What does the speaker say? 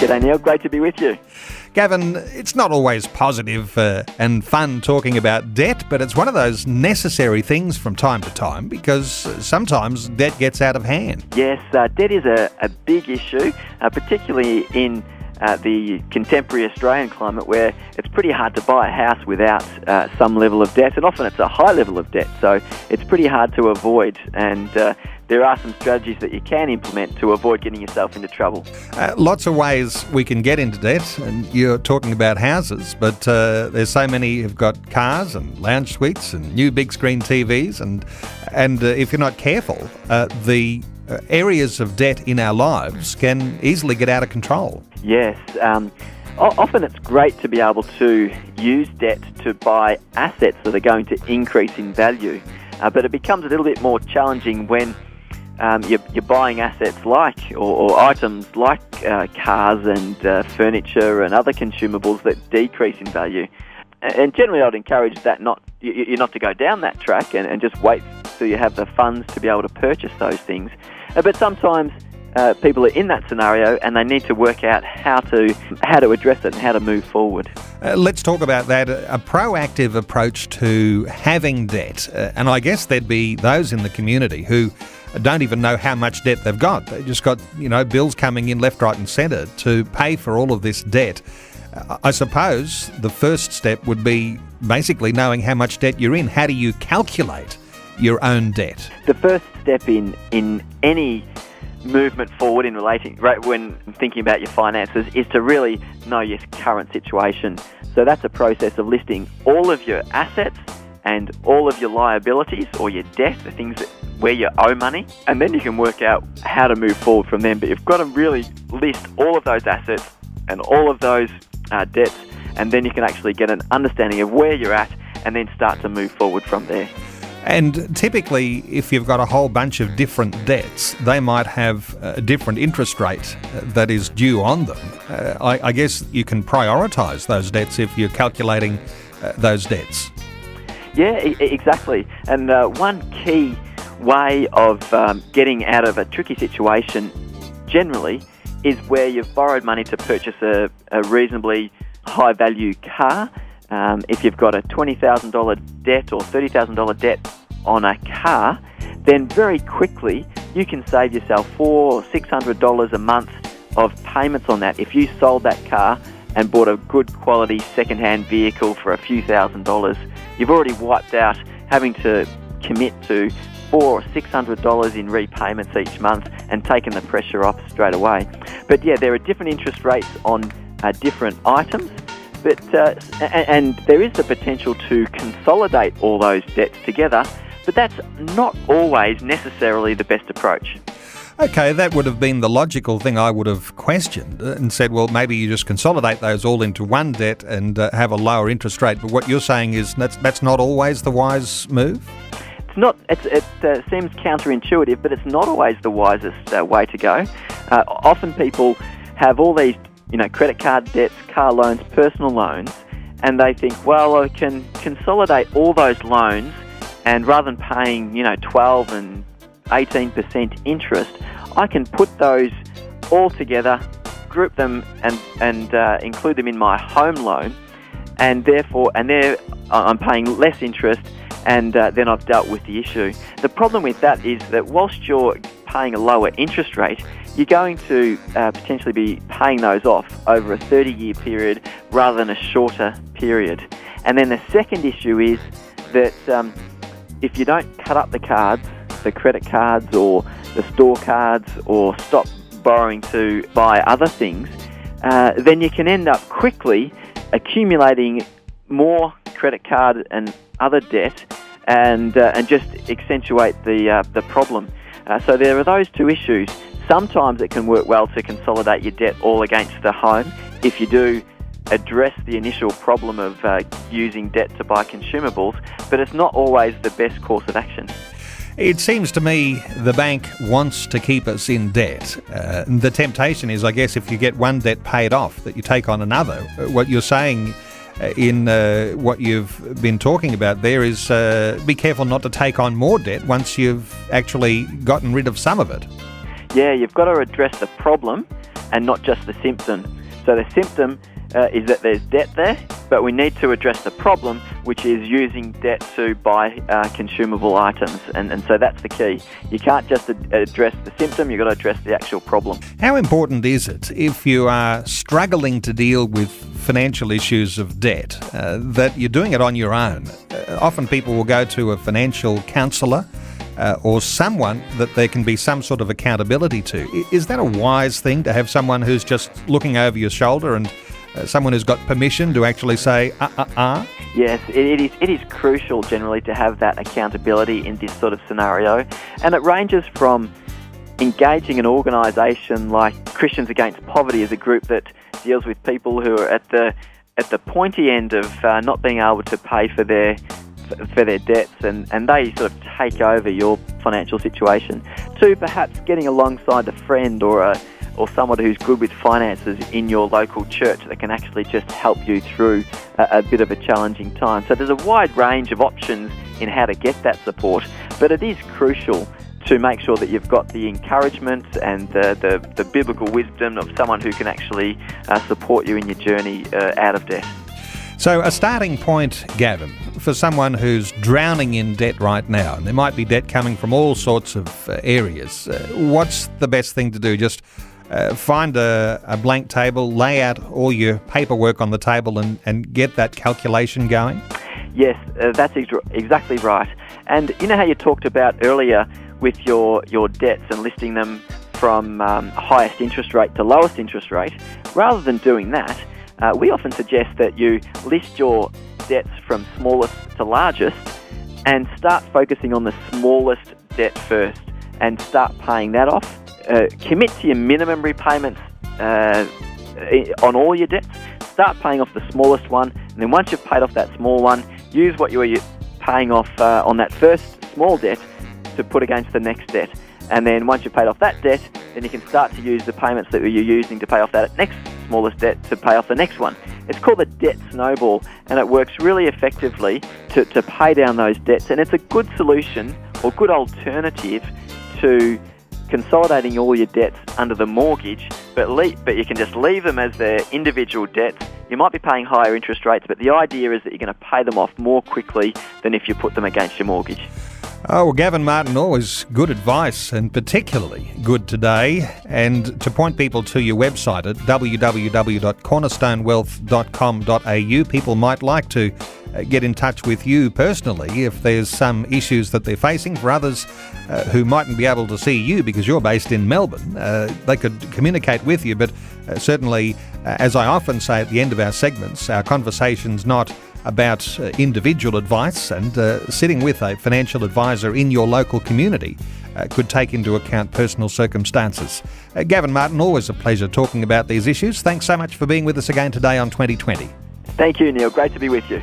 G'day, Neil. Great to be with you. Gavin, it's not always positive and fun talking about debt, but it's one of those necessary things from time to time because sometimes debt gets out of hand. Yes, debt is a big issue, particularly in the contemporary Australian climate where it's pretty hard to buy a house without some level of debt, and often it's a high level of debt, so it's pretty hard to avoid, and there are some strategies that you can implement to avoid getting yourself into trouble. Lots of ways we can get into debt, and you're talking about houses, but there's so many who've got cars and lounge suites and new big screen TVs, and if you're not careful, the areas of debt in our lives can easily get out of control. Yes. Often it's great to be able to use debt to buy assets that are going to increase in value, but it becomes a little bit more challenging when you're buying assets like, or items like cars and furniture and other consumables that decrease in value. And generally I'd encourage that you're not to go down that track and just wait till you have the funds to be able to purchase those things. But sometimes people are in that scenario and they need to work out how to address it and how to move forward. Let's talk about that, a proactive approach to having debt. And I guess there'd be those in the community who don't even know how much debt they've got. They just got, bills coming in left, right and centre to pay for all of this debt. I suppose the first step would be basically knowing how much debt you're in. How do you calculate your own debt? The first step in any movement forward when thinking about your finances is to really know your current situation. So that's a process of listing all of your assets and all of your liabilities or your debt, the things where you owe money, and then you can work out how to move forward from them. But you've got to really list all of those assets and all of those debts, and then you can actually get an understanding of where you're at and then start to move forward from there. And typically, if you've got a whole bunch of different debts, they might have a different interest rate that is due on them. I guess you can prioritise those debts if you're calculating those debts. Yeah, exactly. And one key way of getting out of a tricky situation generally is where you've borrowed money to purchase a reasonably high-value car. If you've got a $20,000 debt or $30,000 debt on a car, then very quickly you can save yourself $400 or $600 a month of payments on that. If you sold that car and bought a good quality second-hand vehicle for a few $1,000s, you've already wiped out having to commit to $400 or $600 in repayments each month and taken the pressure off straight away. But yeah, there are different interest rates on different items. But and there is the potential to consolidate all those debts together, but that's not always necessarily the best approach. Okay, that would have been the logical thing I would have questioned and said, well, maybe you just consolidate those all into one debt and have a lower interest rate. But what you're saying is that's not always the wise move? It's not. It seems counterintuitive, but it's not always the wisest way to go. Often people have all these credit card debts, car loans, personal loans, and they think, well, I can consolidate all those loans, and rather than paying, 12 and 18% interest, I can put those all together, group them, and include them in my home loan, and I'm paying less interest, and then I've dealt with the issue. The problem with that is that whilst you're paying a lower interest rate, you're going to potentially be paying those off over a 30-year period rather than a shorter period. And then the second issue is that if you don't cut up the cards, the credit cards or the store cards, or stop borrowing to buy other things, then you can end up quickly accumulating more credit card and other debt and just accentuate the problem. So there are those two issues. Sometimes it can work well to consolidate your debt all against the home if you do address the initial problem of using debt to buy consumables, but it's not always the best course of action. It seems to me the bank wants to keep us in debt. The temptation is, I guess, if you get one debt paid off, that you take on another. What you're saying in what you've been talking about there is be careful not to take on more debt once you've actually gotten rid of some of it. Yeah, you've got to address the problem and not just the symptom. So the symptom is that there's debt there, but we need to address the problem, which is using debt to buy consumable items. And so that's the key. You can't just address the symptom, you've got to address the actual problem. How important is it, if you are struggling to deal with financial issues of debt, that you're doing it on your own? Often people will go to a financial counsellor or someone that there can be some sort of accountability to. Is that a wise thing, to have someone who's just looking over your shoulder and someone who's got permission to actually say, Yes, it is crucial generally to have that accountability in this sort of scenario. And it ranges from engaging an organisation like Christians Against Poverty, as a group that deals with people who are at the pointy end of not being able to pay for their debts, and they sort of take over your financial situation, to perhaps getting alongside a friend or someone who's good with finances in your local church that can actually just help you through a bit of a challenging time. So there's a wide range of options in how to get that support, but it is crucial to make sure that you've got the encouragement and the biblical wisdom of someone who can actually support you in your journey out of debt. So a starting point, Gavin, for someone who's drowning in debt right now, and there might be debt coming from all sorts of areas, what's the best thing to do? Just find a blank table, lay out all your paperwork on the table and get that calculation going? Yes, that's exactly right. And you know how you talked about earlier with your debts and listing them from highest interest rate to lowest interest rate? Rather than doing that, we often suggest that you list your debts from smallest to largest and start focusing on the smallest debt first and start paying that off. Commit to your minimum repayments on all your debts. Start paying off the smallest one, and then once you've paid off that small one, use what you were paying off on that first small debt to put against the next debt. And then once you've paid off that debt, then you can start to use the payments that you're using to pay off that next smallest debt to pay off the next one. It's called the debt snowball, and it works really effectively to pay down those debts. And it's a good solution or good alternative to consolidating all your debts under the mortgage, but you can just leave them as their individual debts. You might be paying higher interest rates, but the idea is that you're going to pay them off more quickly than if you put them against your mortgage. Oh, well, Gavin Martin, always good advice, and particularly good today. And to point people to your website at www.cornerstonewealth.com.au, people might like to get in touch with you personally if there's some issues that they're facing. For others who mightn't be able to see you because you're based in Melbourne, they could communicate with you. But certainly, as I often say at the end of our segments, our conversation's not about individual advice, and sitting with a financial advisor in your local community could take into account personal circumstances. Gavin Martin, always a pleasure talking about these issues. Thanks so much for being with us again today on 2020. Thank you, Neil. Great to be with you.